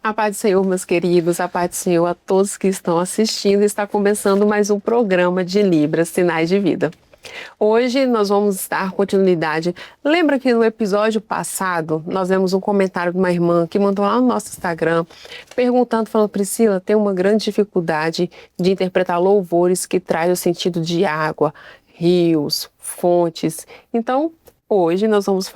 A paz do Senhor, meus queridos, a paz do Senhor a todos que estão assistindo. Está começando mais um programa de Libras, Sinais de Vida. Hoje nós vamos dar continuidade. Lembra que no episódio passado nós vimos um comentário de uma irmã que mandou lá no nosso Instagram perguntando, falando: Priscila, tem uma grande dificuldade de interpretar louvores que traz o sentido de água, rios, fontes. Então, hoje nós vamos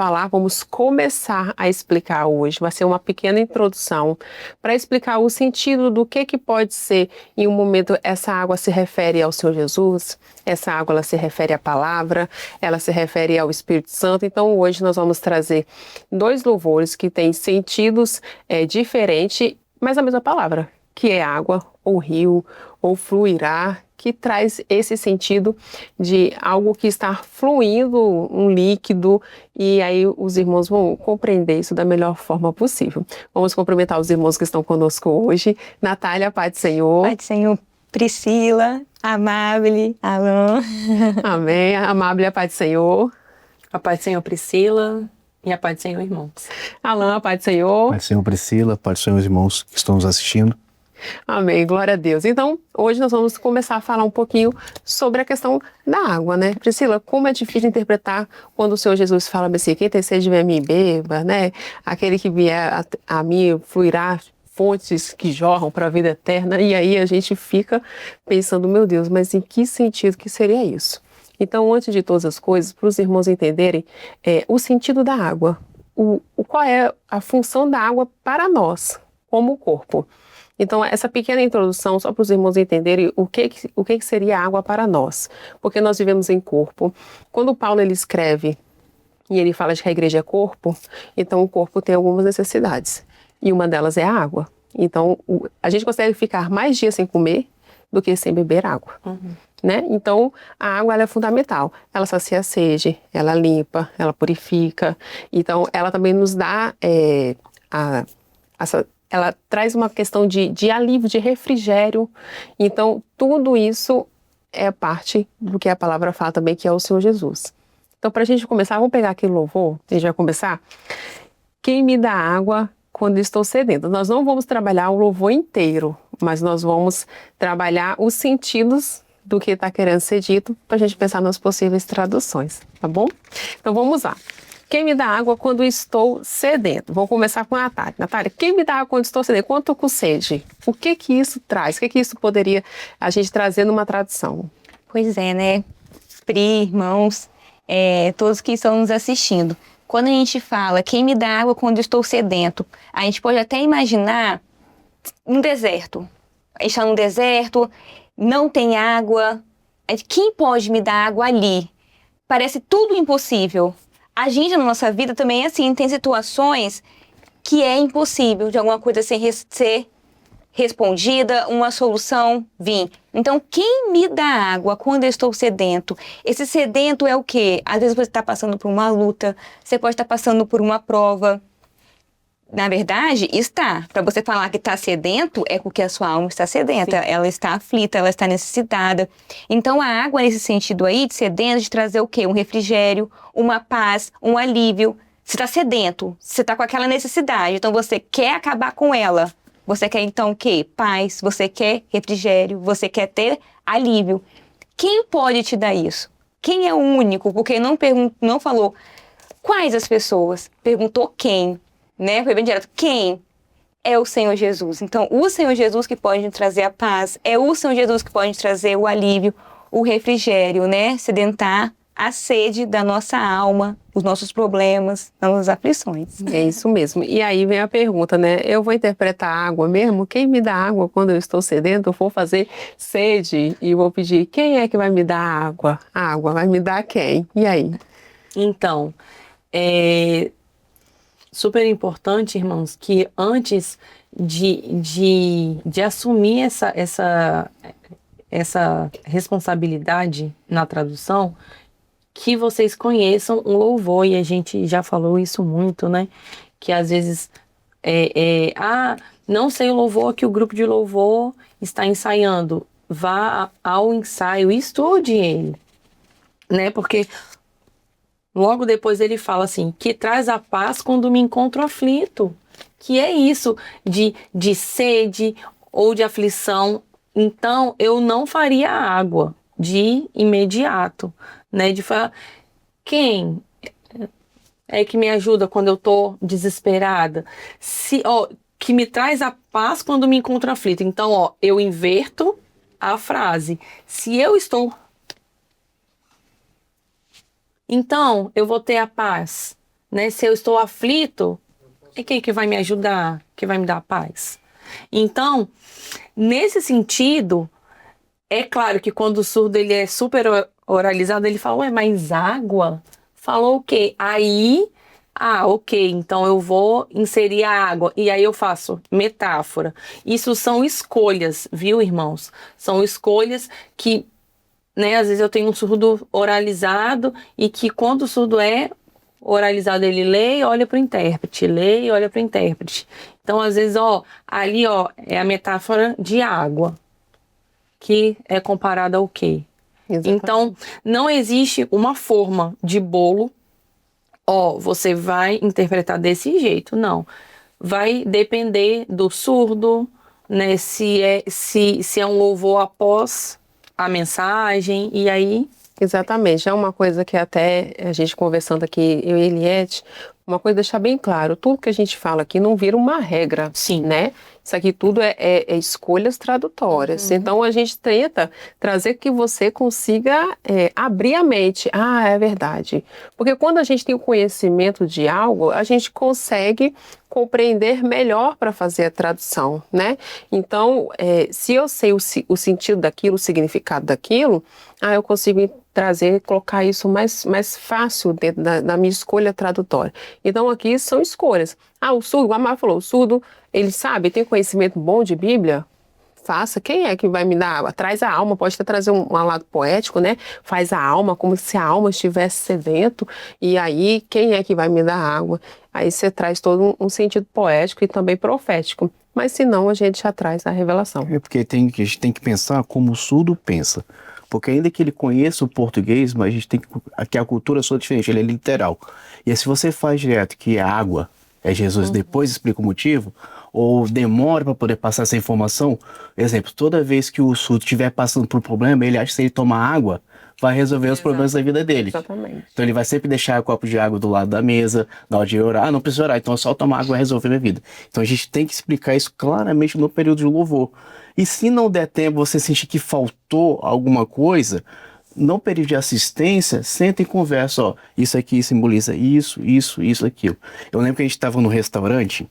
começar a explicar hoje, vai ser uma pequena introdução para explicar o sentido do que pode ser em um momento essa água se refere ao Senhor Jesus, essa água ela se refere à palavra, ela se refere ao Espírito Santo. Então hoje nós vamos trazer dois louvores que têm sentidos diferentes, mas a mesma palavra, que é água, ou rio, ou fluirá, que traz esse sentido de algo que está fluindo, um líquido, e aí os irmãos vão compreender isso da melhor forma possível. Vamos cumprimentar os irmãos que estão conosco hoje. Natália, paz do Senhor. Paz do Senhor, Priscila, Amable, Alain. Amém. Amable, a paz do Senhor. A paz do Senhor, Priscila, e a paz do Senhor, irmãos. Alain, a paz do Senhor. Paz do Senhor, Priscila, paz do Senhor, os irmãos que estão nos assistindo. Amém, glória a Deus. Então, hoje nós vamos começar a falar um pouquinho sobre a questão da água, né? Priscila, como é difícil interpretar quando o Senhor Jesus fala assim: quem tem sede vem a mim e beba, né? Aquele que vier a mim fluirá fontes que jorram para a vida eterna. E aí a gente fica pensando, meu Deus, mas em que sentido que seria isso? Então, antes de todas as coisas, para os irmãos entenderem o sentido da água, qual é a função da água para nós, como corpo. Então, essa pequena introdução, só para os irmãos entenderem o que seria água para nós. Porque nós vivemos em corpo. Quando Paulo ele escreve e ele fala de que a igreja é corpo, então o corpo tem algumas necessidades. E uma delas é a água. Então, a gente consegue ficar mais dias sem comer do que sem beber água. Né? Então, a água ela é fundamental. Ela sacia a sede, ela limpa, ela purifica. Então, ela também nos dá ela traz uma questão de alívio, de refrigério. Então, tudo isso é parte do que a palavra fala também, que é o Senhor Jesus. Então, para a gente começar, vamos pegar aquele louvor, a gente vai começar. Quem me dá água quando estou sedento? Nós não vamos trabalhar o louvor inteiro, mas nós vamos trabalhar os sentidos do que está querendo ser dito, para a gente pensar nas possíveis traduções, tá bom? Então, vamos lá. Quem me dá água quando estou sedento? Vou começar com a Natália. Natália, quem me dá água quando estou sedento? Quando estou com sede? O que isso traz? O que isso poderia a gente trazer numa tradução? Pois é, né? Pri, irmãos, todos que estão nos assistindo. Quando a gente fala quem me dá água quando estou sedento, a gente pode até imaginar um deserto. A gente está num deserto, não tem água. Quem pode me dar água ali? Parece tudo impossível. A gente, na nossa vida, também é assim, tem situações que é impossível de alguma coisa ser respondida, uma solução vir. Então, quem me dá água quando eu estou sedento? Esse sedento é o quê? Às vezes você está passando por uma luta, você pode estar passando por uma prova. Na verdade, está. Para você falar que está sedento, é porque a sua alma está sedenta. Sim. Ela está aflita, ela está necessitada. Então, a água, nesse sentido aí, de sedento, de trazer o quê? Um refrigério, uma paz, um alívio. Você está sedento, você está com aquela necessidade. Então, você quer acabar com ela. Você quer, então, o quê? Paz. Você quer refrigério. Você quer ter alívio. Quem pode te dar isso? Quem é o único? Porque não falou quais as pessoas. Perguntou quem. Né? Foi bem direto. Quem? É o Senhor Jesus. Então, o Senhor Jesus que pode trazer a paz, é o Senhor Jesus que pode trazer o alívio, o refrigério, né? Sedentar a sede da nossa alma, os nossos problemas, as nossas aflições. É isso mesmo. E aí vem a pergunta, né? Eu vou interpretar a água mesmo? Quem me dá água quando eu estou sedento? Eu vou fazer sede e vou pedir, quem é que vai me dar água? A água vai me dar quem? E aí? Então, super importante, irmãos, que antes de assumir essa responsabilidade na tradução, que vocês conheçam um louvor, e a gente já falou isso muito, né? Que às vezes, não sei o louvor que o grupo de louvor está ensaiando. Vá ao ensaio e estude ele, né? Porque logo depois ele fala assim, que traz a paz quando me encontro aflito. que é isso de sede ou de aflição. Então, eu não faria água de imediato, né? De falar, quem é que me ajuda quando eu tô desesperada? Que me traz a paz quando me encontro aflito. Então, eu inverto a frase. Se eu estou... Então, eu vou ter a paz, né? Se eu estou aflito, é quem que vai me ajudar, que vai me dar a paz? Então, nesse sentido, é claro que quando o surdo ele é super oralizado, ele fala, ué, mas água? Falou o quê? Aí, ok, então eu vou inserir a água. E aí eu faço metáfora. Isso são escolhas, viu, irmãos? São escolhas que, né, às vezes eu tenho um surdo oralizado e que quando o surdo é oralizado, ele lê e olha para o intérprete, lê e olha para o intérprete. Então, às vezes, ali, é a metáfora de água, que é comparada ao quê? Exatamente. Então, não existe uma forma de bolo, você vai interpretar desse jeito, não. Vai depender do surdo, né, se é um louvor após a mensagem, e aí... Exatamente, é uma coisa que até a gente conversando aqui, eu e Eliette, uma coisa deixar bem claro, tudo que a gente fala aqui não vira uma regra, Sim. né? Isso aqui tudo é escolhas tradutórias. Então a gente tenta trazer que você consiga abrir a mente. Ah, é verdade. Porque quando a gente tem o conhecimento de algo, a gente consegue compreender melhor para fazer a tradução, né? Então, se eu sei o sentido daquilo, o significado daquilo, eu consigo trazer, colocar isso mais fácil dentro da minha escolha tradutória. Então aqui são escolhas. O surdo, o Amar falou, o surdo, ele sabe, tem conhecimento bom de Bíblia? Faça. Quem é que vai me dar água? Traz a alma, pode até trazer um lado poético, né? Faz a alma como se a alma estivesse sedento. E aí, quem é que vai me dar água? Aí você traz todo um sentido poético e também profético. Mas se não, a gente já traz a revelação. É porque a gente tem que pensar como o surdo pensa. Porque ainda que ele conheça o português, mas a gente tem que a cultura é só diferente, ele é literal. E se você faz direto que é água, é Jesus, depois explica o motivo, ou demora para poder passar essa informação, exemplo, toda vez que o surdo estiver passando por um problema, ele acha que se ele tomar água, vai resolver os problemas da vida dele. Exatamente. Então ele vai sempre deixar o copo de água do lado da mesa, na hora de orar, não precisa orar, então é só tomar água e resolver a minha vida. Então a gente tem que explicar isso claramente no período de louvor. E se não der tempo, você sentir que faltou alguma coisa, no período de assistência, senta e conversa, isso aqui simboliza isso, aquilo. Eu lembro que a gente estava no restaurante,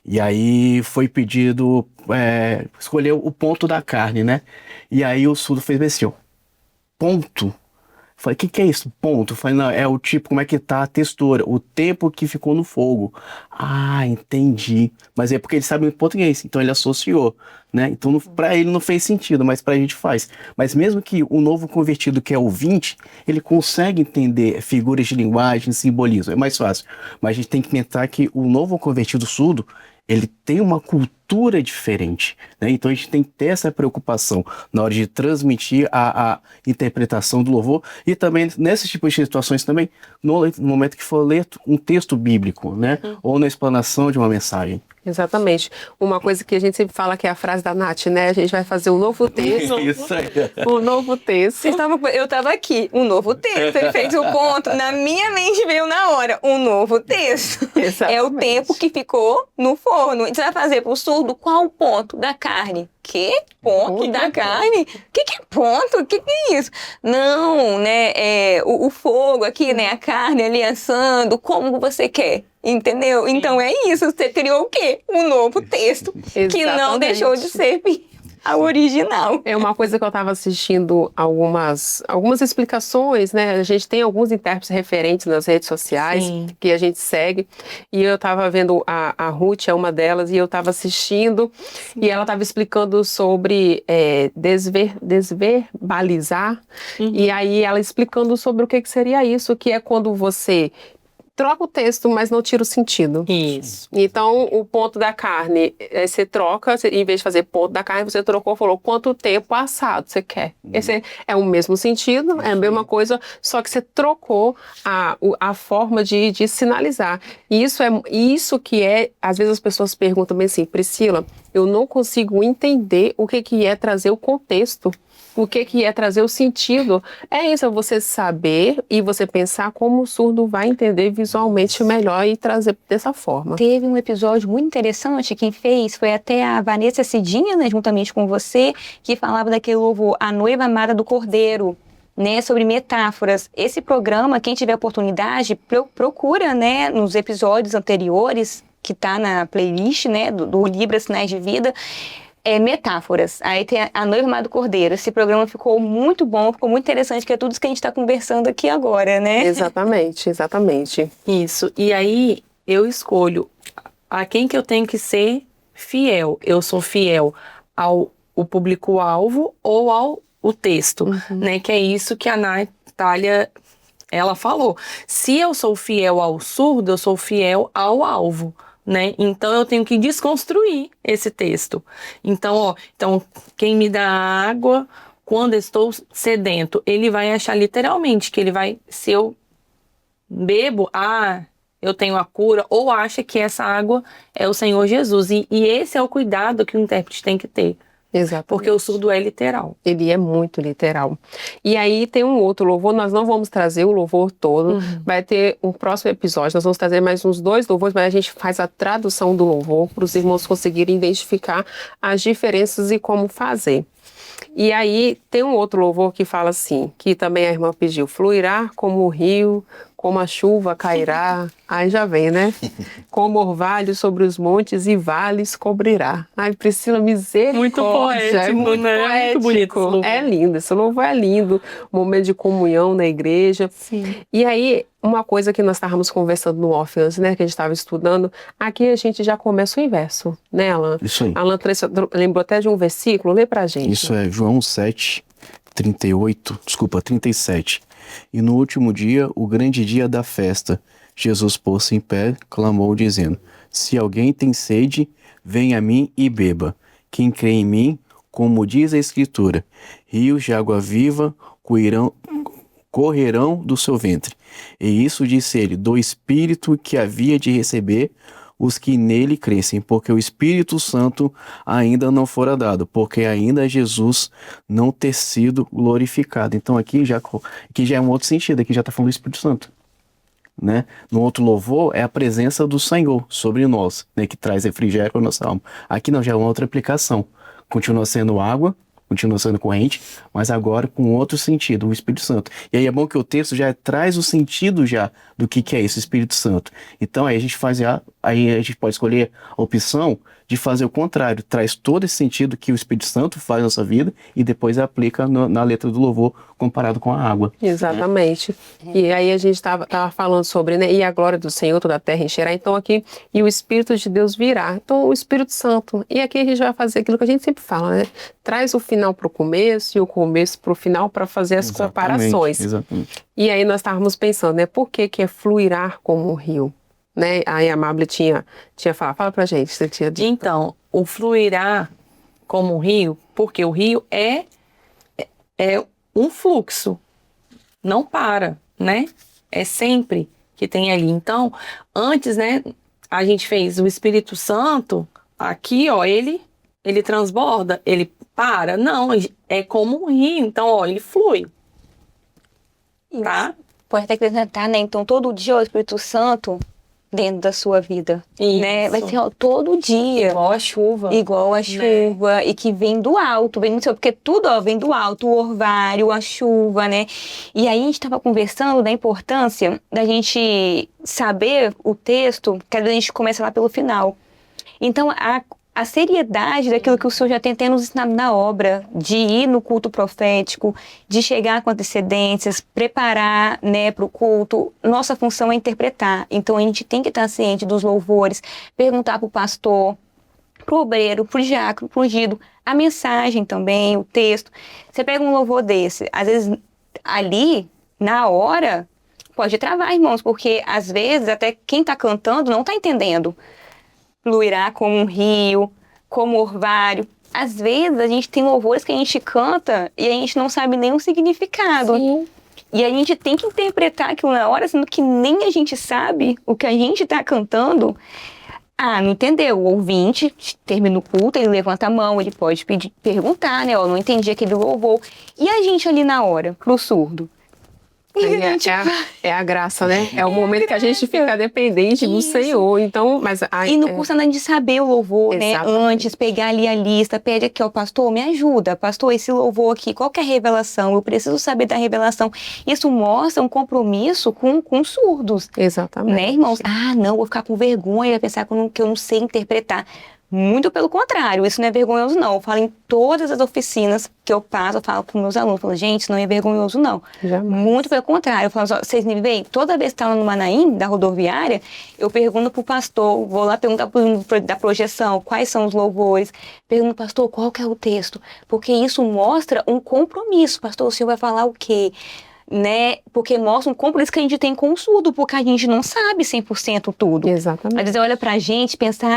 e aí foi pedido, escolher o ponto da carne, né? E aí o surdo fez assim, ponto. Falei, o que é isso? Ponto. Falei, não, é o tipo, como é que tá a textura, o tempo que ficou no fogo. Entendi. Mas é porque ele sabe em português, então ele associou, né? Então para ele não fez sentido, mas pra gente faz. Mas mesmo que o novo convertido que é ouvinte, ele consegue entender figuras de linguagem, simbolismo, é mais fácil. Mas a gente tem que pensar que o novo convertido surdo, ele tem uma cultura diferente, né? Então a gente tem que ter essa preocupação na hora de transmitir a interpretação do louvor e também nesse tipo de situações também, no momento que for ler um texto bíblico, né? Ou na explanação de uma mensagem. Exatamente. Uma coisa que a gente sempre fala que é a frase da Nath, né? A gente vai fazer um novo texto. Isso aí. Um novo texto. Eu estava aqui, um novo texto. Ele fez o ponto, na minha mente veio na hora, um novo texto. Exatamente. É o tempo que ficou no forno. Você vai fazer para o surdo qual o ponto da carne? Que? Ponto da carne? Que é ponto? Que é isso? Não, né? O fogo aqui, né? A carne ali assando, como você quer. Entendeu? Então é isso. Você criou o quê? Um novo texto. Que não Exatamente. deixou de ser a original. É uma coisa que eu estava assistindo algumas explicações, né? A gente tem alguns intérpretes referentes nas redes sociais. Sim. Que a gente segue. E eu estava vendo a Ruth, é uma delas, e eu estava assistindo. E ela estava explicando sobre desverbalizar. E aí ela explicando sobre o que seria isso, que é quando você troca o texto, mas não tira o sentido. Isso. Então, o ponto da carne, você troca, em vez de fazer ponto da carne, você trocou, falou quanto tempo assado você quer. Esse é o mesmo sentido, é a mesma coisa, só que você trocou a forma de sinalizar. E isso que é, às vezes as pessoas perguntam bem assim, Priscila, eu não consigo entender o que é trazer o contexto. O que é trazer o sentido. É isso, é você saber e você pensar como o surdo vai entender visualmente melhor e trazer dessa forma. Teve um episódio muito interessante, quem fez foi até a Vanessa Cidinha, né, juntamente com você, que falava daquele louvor, A Noiva Amada do Cordeiro, né, sobre metáforas. Esse programa, quem tiver oportunidade, procura, né, nos episódios anteriores, que tá na playlist, né, do Libras Sinais de Vida, metáforas. Aí tem a Noiva Amada do Cordeiro. Esse programa ficou muito bom, ficou muito interessante, que é tudo isso que a gente está conversando aqui agora, né? Exatamente, exatamente. Isso. E aí eu escolho a quem que eu tenho que ser fiel. Eu sou fiel ao público-alvo ou ao o texto, né? Que é isso que a Natália, ela falou. Se eu sou fiel ao surdo, eu sou fiel ao alvo. Né? Então eu tenho que desconstruir esse texto. Então, quem me dá água quando estou sedento, ele vai achar literalmente que ele vai, se eu bebo, eu tenho a cura, ou acha que essa água é o Senhor Jesus. E esse é o cuidado que o intérprete tem que ter. Exatamente. Porque o surdo é literal. Ele é muito literal. E aí tem um outro louvor, nós não vamos trazer o louvor todo, vai ter um próximo episódio, nós vamos trazer mais uns 2 louvores, mas a gente faz a tradução do louvor para os irmãos conseguirem identificar as diferenças e como fazer. E aí tem um outro louvor que fala assim, que também a irmã pediu, fluirá como o rio, como a chuva cairá, aí já vem, né? Como orvalho sobre os montes e vales cobrirá. Ai, Priscila, misericórdia. Muito poético, é muito né? poético. É muito bonito esse louvor. É lindo, esse louvor é lindo. Momento de comunhão na igreja. Sim. E aí, uma coisa que nós estávamos conversando no off antes, né? Que a gente estava estudando, aqui a gente já começa o inverso, né, Alan? Isso aí. Alan lembrou até de um versículo, lê pra gente. Isso é João 7, 37. E no último dia, o grande dia da festa, Jesus pôs-se em pé, clamou dizendo, se alguém tem sede, venha a mim e beba. Quem crê em mim, como diz a Escritura, rios de água viva correrão do seu ventre. E isso disse ele, do Espírito que havia de receber os que nele crescem, porque o Espírito Santo ainda não fora dado, porque ainda Jesus não ter sido glorificado. Então aqui já é um outro sentido, aqui já está falando do Espírito Santo. Né? No outro louvor é a presença do Senhor sobre nós, né? Que traz refrigério para a nossa alma. Aqui não, já é uma outra aplicação. Continua sendo água, continua sendo corrente, mas agora com outro sentido, o Espírito Santo. E aí é bom que o texto já traz o sentido já do que é esse Espírito Santo. Então aí a gente pode escolher a opção de fazer o contrário, traz todo esse sentido que o Espírito Santo faz na nossa vida e depois aplica na letra do louvor comparado com a água. Exatamente. E aí a gente estava falando sobre, né, e a glória do Senhor toda a terra encherá, então aqui, e o Espírito de Deus virá. Então o Espírito Santo, e aqui a gente vai fazer aquilo que a gente sempre fala, né, traz o final para o começo e o começo para o final para fazer as comparações. Exatamente. E aí nós estávamos pensando, né, por que é fluirá como um rio? Né? Aí a Amable tinha falado, fala pra gente, você tinha dito. Então, o fluirá como um rio, porque o rio é um fluxo, não para, né? É sempre que tem ali. Então, antes, né, a gente fez o Espírito Santo, aqui, ó, ele transborda, ele para? Não, é como um rio, então, ó, ele flui. Tá? Pode até acrescentar, né? Então, todo dia o Espírito Santo dentro da sua vida, né? Vai ser todo dia. Igual a chuva. Igual a chuva, e que vem do alto, vem do céu, porque tudo vem do alto, o orvalho, a chuva, né? E aí a gente estava conversando da importância da gente saber o texto, que a gente começa lá pelo final. Então, a seriedade daquilo que o Senhor já tem nos ensinado na obra, de ir no culto profético, de chegar com antecedências, preparar, né, para o culto. Nossa função é interpretar. Então a gente tem que estar ciente dos louvores, perguntar para o pastor, para o obreiro, para o diácono, para o ungido, a mensagem também, o texto. Você pega um louvor desse, às vezes ali, na hora, pode travar, irmãos, porque às vezes até quem está cantando não está entendendo. Fluirá como um rio, como orvalho. Às vezes a gente tem louvores que a gente canta e a gente não sabe nem o significado. Sim. E a gente tem que interpretar aquilo na hora, sendo que nem a gente sabe o que a gente está cantando. Ah, não entendeu? O ouvinte termina o culto, ele levanta a mão, ele pode perguntar, né? Ó, não entendi aquele louvor. E a gente ali na hora, pro surdo? É a graça, né? É o momento que a gente fica dependente do Senhor. Então, mas e não custa nada de saber o louvor, né? Antes, pegar ali a lista, pede aqui, ó, pastor, me ajuda. Pastor, esse louvor aqui, qual que é a revelação? Eu preciso saber da revelação. Isso mostra um compromisso com surdos. Exatamente. Né, irmãos? Ah, não, vou ficar com vergonha, vai pensar que eu não sei interpretar. Muito pelo contrário, isso não é vergonhoso não. Eu falo em todas as oficinas que eu passo, eu falo com meus alunos, eu falo, gente, isso não é vergonhoso não. Jamais. Muito pelo contrário. Eu falo, vocês me veem? Toda vez que tá no Manaim, da rodoviária, eu pergunto pro pastor, vou lá perguntar da projeção, quais são os louvores, pergunto, pastor, qual que é o texto? Porque isso mostra um compromisso. Pastor, o senhor vai falar o quê? Né? Porque mostra um compromisso que a gente tem com o surdo, porque a gente não sabe 100% tudo. Exatamente. Às vezes olha pra gente e pensa,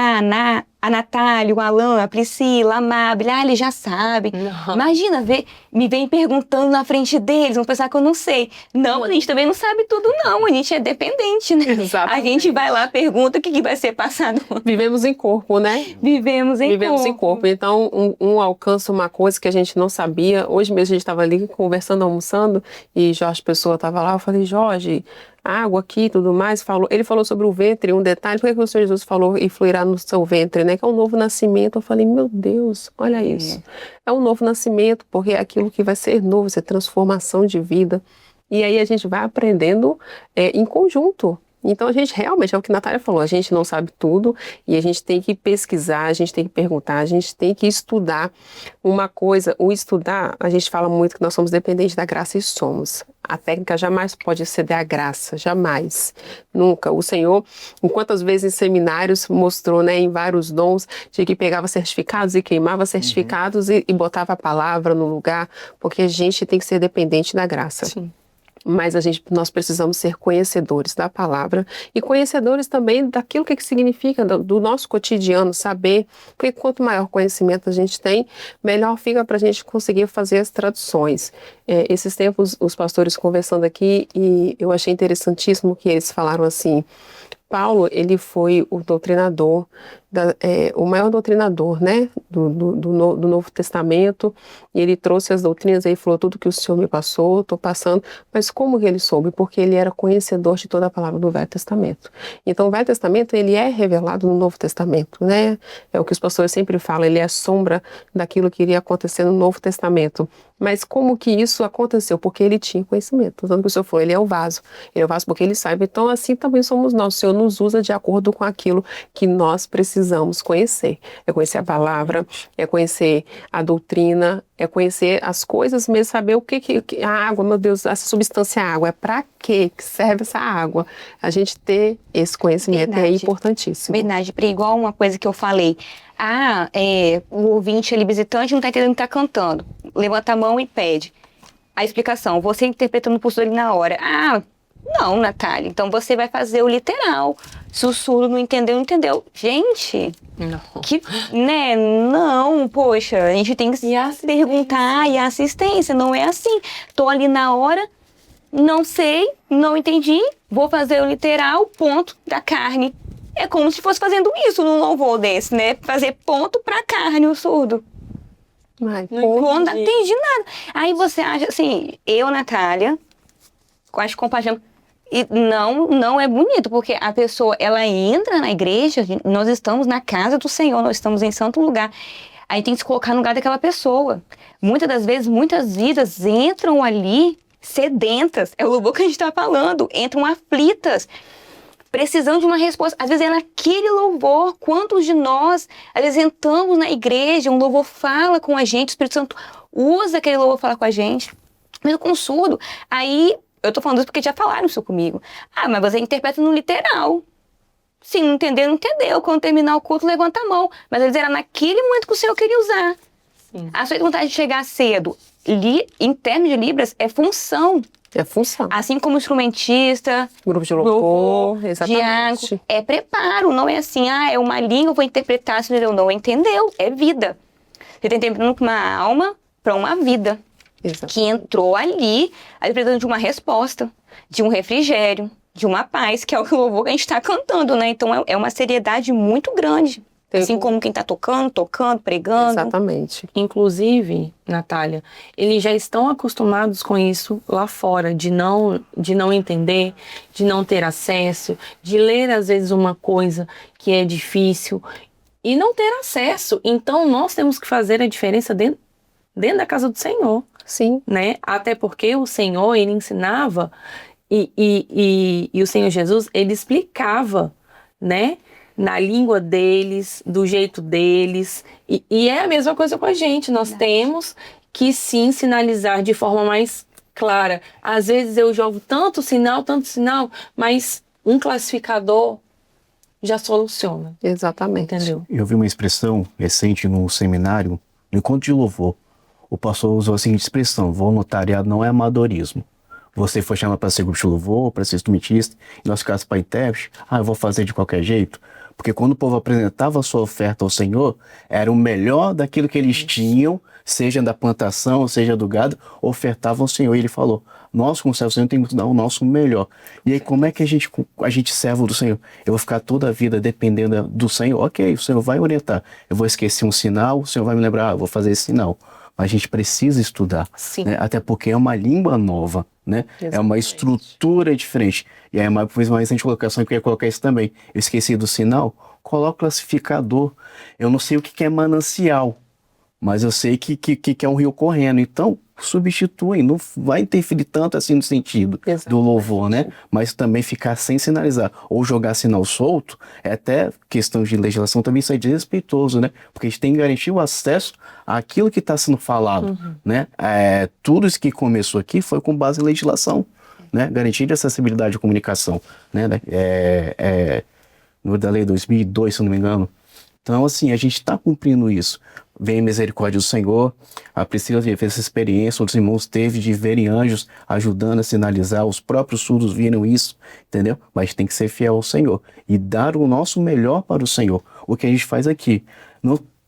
a Natália, o Alan, a Priscila, a Amábile, ele já sabe. Não. Imagina, me vem perguntando na frente deles, vão pensar que eu não sei. Não, a gente também não sabe tudo não, a gente é dependente, né? Exatamente. A gente vai lá, pergunta o que vai ser passado. Vivemos em corpo, né? Vivemos em corpo. Então, um alcança uma coisa que a gente não sabia. Hoje mesmo a gente estava ali conversando, almoçando, e Jorge Pessoa estava lá. Eu falei, Jorge, água aqui e tudo mais. Ele falou sobre o ventre, um detalhe. Por que o Senhor Jesus falou e fluirá no seu ventre, né? Que é um novo nascimento. Eu falei, meu Deus, olha isso. É um novo nascimento, porque é aquilo que vai ser novo, é transformação de vida. E aí a gente vai aprendendo em conjunto. Então a gente realmente, é o que a Natália falou, a gente não sabe tudo e a gente tem que pesquisar, a gente tem que perguntar, a gente tem que estudar. Uma coisa, o estudar, a gente fala muito que nós somos dependentes da graça e somos. A técnica jamais pode exceder a graça, jamais, nunca. O Senhor, em quantas vezes em seminários mostrou, né, em vários dons, de que pegava certificados e queimava certificados e botava a palavra no lugar, porque a gente tem que ser dependente da graça. Sim. Mas nós precisamos ser conhecedores da palavra e conhecedores também daquilo que significa, do nosso cotidiano, saber, porque quanto maior conhecimento a gente tem, melhor fica para a gente conseguir fazer as traduções. Esses tempos, os pastores conversando aqui, e eu achei interessantíssimo que eles falaram assim, Paulo, ele foi o doutrinador, o maior doutrinador, né, do Novo Testamento, e ele trouxe as doutrinas, aí falou, tudo que o Senhor me passou, estou passando, mas como que ele soube? Porque ele era conhecedor de toda a palavra do Velho Testamento. Então, o Velho Testamento, ele é revelado no Novo Testamento, né, é o que os pastores sempre falam, ele é a sombra daquilo que iria acontecer no Novo Testamento. Mas como que isso aconteceu? Porque ele tinha conhecimento. Tanto que o Senhor falou, ele é o vaso porque ele sabe. Então, assim também somos nós. O Senhor nos usa de acordo com aquilo que nós precisamos conhecer. É conhecer a palavra, é conhecer a doutrina, é conhecer as coisas mesmo, saber o que a água, meu Deus, essa substância água, é para que serve essa água? A gente ter esse conhecimento é importantíssimo. Verdade, igual uma coisa que eu falei. O ouvinte ali, visitante, não está entendendo o que está cantando. Levanta a mão e pede. A explicação, você interpretando por surdo ali na hora. Não, Natália, então você vai fazer o literal. Se o surdo não entendeu, não entendeu. Gente, Não. né? Não, poxa, a gente tem que se perguntar, e a assistência, não é assim. Tô ali na hora, não sei, não entendi, vou fazer o literal, ponto da carne. É como se fosse fazendo isso num louvor desse, né? Fazer ponto pra carne, o surdo. Não entendi nada. Aí você acha assim, eu, Natália, quase compartilhando. E não é bonito, porque a pessoa, ela entra na igreja, nós estamos na casa do Senhor, nós estamos em santo lugar. Aí tem que se colocar no lugar daquela pessoa. Muitas das vezes, muitas vidas entram ali sedentas, é o louvor que a gente está falando, entram aflitas, precisando de uma resposta. Às vezes é naquele louvor. Quantos de nós, às vezes entramos na igreja, um louvor fala com a gente, o Espírito Santo usa aquele louvor para falar com a gente, mesmo com surdo. Aí, eu tô falando isso porque já falaram isso comigo. Mas você interpreta no literal. Sim, não entendeu, não entendeu. Quando terminar o culto, levanta a mão. Mas às vezes era naquele momento que o Senhor queria usar. Sim. A sua vontade de chegar cedo interno de Libras é função. É função. Assim como instrumentista, Grupo de louvor, diácono, exatamente. é preparo, não é assim, é uma língua, eu vou interpretar, você não entendeu, é vida. Você está interpretando para uma alma, para uma vida, Exato. que entrou ali, precisando de uma resposta, de um refrigério, de uma paz, que é o louvor que a gente está cantando, né? Então é uma seriedade muito grande. Assim como quem está tocando, pregando. Exatamente. Inclusive, Natália, eles já estão acostumados com isso lá fora, de não entender, de não ter acesso, de ler às vezes uma coisa que é difícil e não ter acesso. Então, nós temos que fazer a diferença dentro da casa do Senhor, Sim. né? Até porque o Senhor, ele ensinava e o Senhor Jesus, ele explicava, né? Na língua deles, do jeito deles. E é a mesma coisa com a gente. Nós temos que sim sinalizar de forma mais clara. Às vezes eu jogo tanto sinal, mas um classificador já soluciona. Exatamente. Entendeu? Eu vi uma expressão recente no seminário, no encontro de louvor. O pastor usou a seguinte expressão: voluntariado não é amadorismo. Você foi chamado para ser grupo de louvor, para ser instrumentista, e nós ficamos para intérprete, eu vou fazer de qualquer jeito. Porque quando o povo apresentava a sua oferta ao Senhor, era o melhor daquilo que eles tinham, seja da plantação, seja do gado, ofertavam ao Senhor. E ele falou: nós, como servos do Senhor, temos que dar o nosso melhor. E aí, como é que a gente servo do Senhor? Eu vou ficar toda a vida dependendo do Senhor? Ok, o Senhor vai orientar. Eu vou esquecer um sinal, o Senhor vai me lembrar, eu vou fazer esse sinal. Mas a gente precisa estudar, Sim. né? Até porque é uma língua nova, né? É uma estrutura diferente. E aí, uma recente colocação, eu queria colocar isso também. Eu esqueci do sinal, coloca o classificador. Eu não sei o que é manancial, mas eu sei que é um rio correndo. Então, substitui, não vai interferir tanto assim no sentido do louvor, né? Mas também ficar sem sinalizar ou jogar sinal solto, é até questão de legislação também, isso é desrespeitoso, né? Porque a gente tem que garantir o acesso àquilo que está sendo falado, né? Tudo isso que começou aqui foi com base em legislação, né? Garantir a acessibilidade à comunicação, né? No da lei 2002, se eu não me engano. Então, assim, a gente está cumprindo isso. Vem a misericórdia do Senhor. A Priscila fez essa experiência, outros irmãos teve de verem anjos ajudando a sinalizar, os próprios surdos viram isso, entendeu? Mas tem que ser fiel ao Senhor e dar o nosso melhor para o Senhor. O que a gente faz aqui,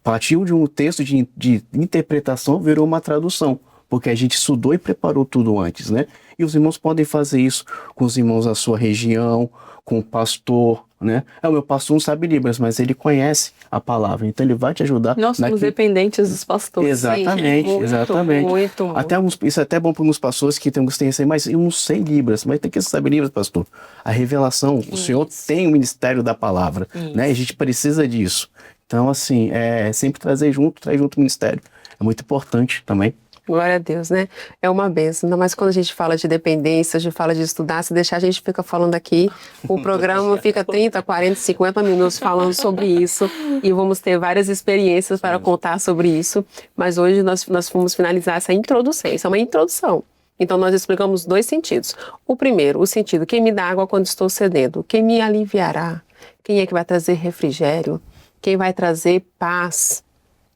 partiu de um texto de interpretação, virou uma tradução, porque a gente estudou e preparou tudo antes, né? E os irmãos podem fazer isso com os irmãos da sua região, com o pastor, né? O meu pastor não sabe Libras, mas ele conhece a palavra, então ele vai te ajudar. Nós somos dependentes dos pastores. Exatamente, Sim, exatamente. Muito. Isso é até bom para alguns pastores que têm receio, mas eu não sei Libras, mas tem que saber Libras, pastor. A revelação, o Senhor tem o ministério da palavra, né? E a gente precisa disso. Então, assim, sempre traz junto o ministério. É muito importante também. Glória a Deus, né? É uma bênção, ainda mais quando a gente fala de dependência, a gente fala de estudar, se deixar a gente fica falando aqui, o programa fica 30, 40, 50 minutos falando sobre isso e vamos ter várias experiências para contar sobre isso, mas hoje nós fomos finalizar essa introdução, isso é uma introdução. Então nós explicamos 2 sentidos. O primeiro, o sentido, quem me dá água quando estou sedento, quem me aliviará, quem é que vai trazer refrigério, quem vai trazer paz.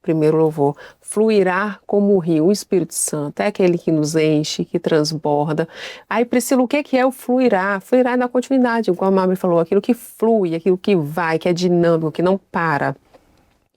Primeiro louvor, fluirá como o rio, o Espírito Santo, é aquele que nos enche, que transborda. Aí, Priscila, o que é o fluirá? Fluirá é na continuidade, como a Mami falou, aquilo que flui, aquilo que vai, que é dinâmico, que não para.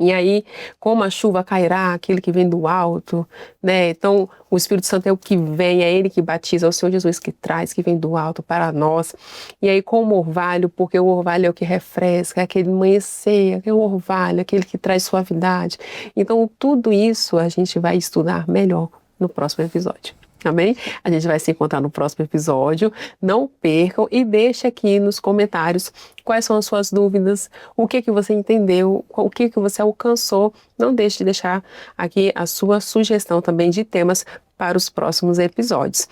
E aí, como a chuva cairá, aquele que vem do alto, né? Então, o Espírito Santo é o que vem, é ele que batiza, é o Senhor Jesus que traz, que vem do alto para nós. E aí, como orvalho, porque o orvalho é o que refresca, é aquele amanhecer, é o orvalho, aquele que traz suavidade. Então, tudo isso a gente vai estudar melhor no próximo episódio. Amém? A gente vai se encontrar no próximo episódio. Não percam e deixe aqui nos comentários quais são as suas dúvidas, o que você entendeu, o que você alcançou. Não deixe de deixar aqui a sua sugestão também de temas para os próximos episódios.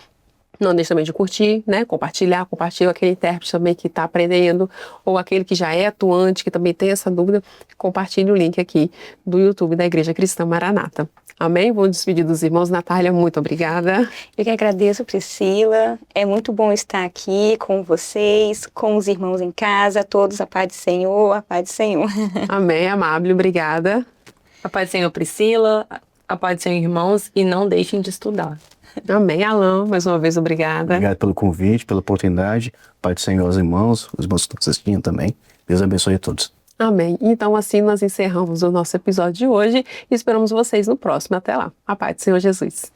Não deixe também de curtir, né? Compartilha aquele intérprete também que está aprendendo, ou aquele que já é atuante, que também tem essa dúvida. Compartilhe o link aqui do YouTube da Igreja Cristã Maranata. Amém? Vou despedir dos irmãos. Natália, muito obrigada. Eu que agradeço, Priscila. É muito bom estar aqui com vocês, com os irmãos em casa, todos a paz do Senhor, a paz do Senhor. Amém, amável, obrigada. A paz do Senhor, Priscila. A paz do Senhor, irmãos, e não deixem de estudar. Amém, Alan. Mais uma vez, obrigada. Obrigado pelo convite, pela oportunidade. Pai do Senhor aos irmãos, os irmãos que estão assistindo também. Deus abençoe a todos. Amém. Então, assim nós encerramos o nosso episódio de hoje e esperamos vocês no próximo. Até lá. A paz do Senhor Jesus.